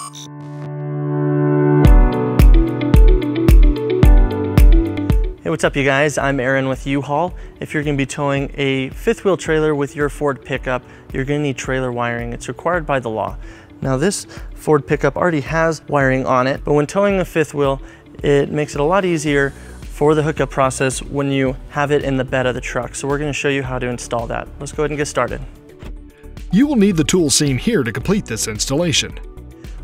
Hey, what's up you guys? I'm Aaron with U-Haul. If you're gonna be towing a fifth wheel trailer with your Ford pickup, you're gonna need trailer wiring. It's required by the law. Now this Ford pickup already has wiring on it, but when towing a fifth wheel, it makes it a lot easier for the hookup process when you have it in the bed of the truck. So we're gonna show you how to install that. Let's go ahead and get started. You will need the tools seen here to complete this installation.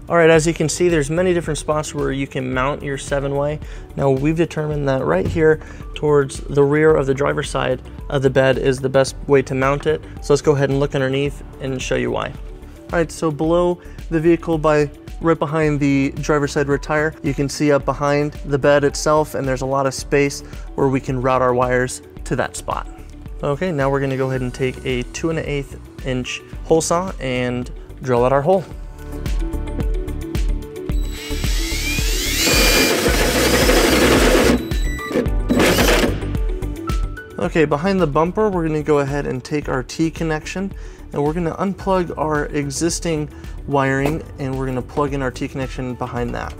All right, as you can see, there's many different spots where you can mount your 7-way. Now we've determined that right here towards the rear of the driver's side of the bed is the best way to mount it. So let's go ahead and look underneath and show you why. All right, so below the vehicle, right behind the driver's side rear tire, you can see up behind the bed itself, and there's a lot of space where we can route our wires to that spot. Okay, now we're gonna go ahead and take a 2 1/8 inch hole saw and drill out our hole. Okay, behind the bumper, we're gonna go ahead and take our T connection and we're gonna unplug our existing wiring and we're gonna plug in our T connection behind that.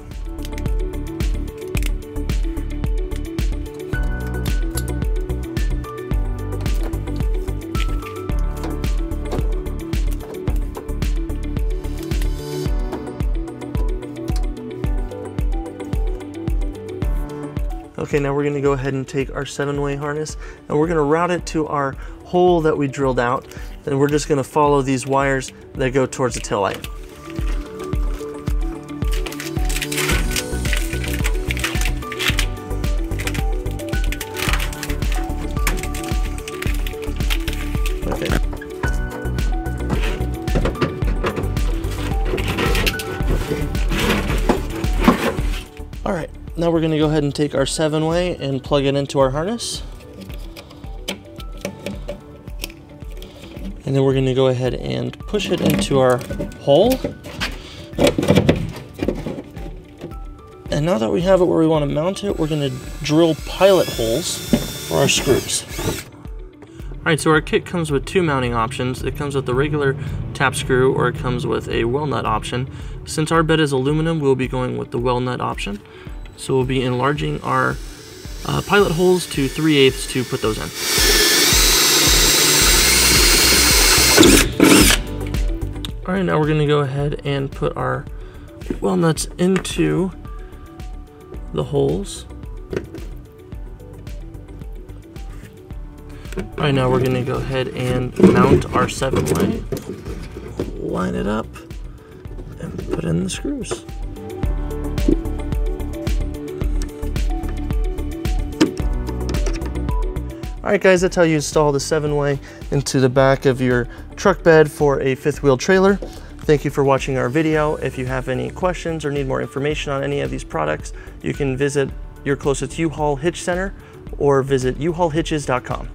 Okay, now we're gonna go ahead and take our 7-way harness and we're gonna route it to our hole that we drilled out. And we're just gonna follow these wires that go towards the taillight. Okay. All right. Now we're going to go ahead and take our 7-way and plug it into our harness. And then we're going to go ahead and push it into our hole. And now that we have it where we want to mount it, we're going to drill pilot holes for our screws. Alright, so our kit comes with 2 mounting options. It comes with the regular tap screw or it comes with a well nut option. Since our bed is aluminum, we'll be going with the well nut option. So we'll be enlarging our pilot holes to 3/8 to put those in. All right, now we're gonna go ahead and put our well nuts into the holes. All right, now we're gonna go ahead and mount our 7-way. Line it up and put in the screws. Alright guys, that's how you install the 7-way into the back of your truck bed for a fifth wheel trailer. Thank you for watching our video. If you have any questions or need more information on any of these products, you can visit your closest U-Haul Hitch Center or visit uhaulhitches.com.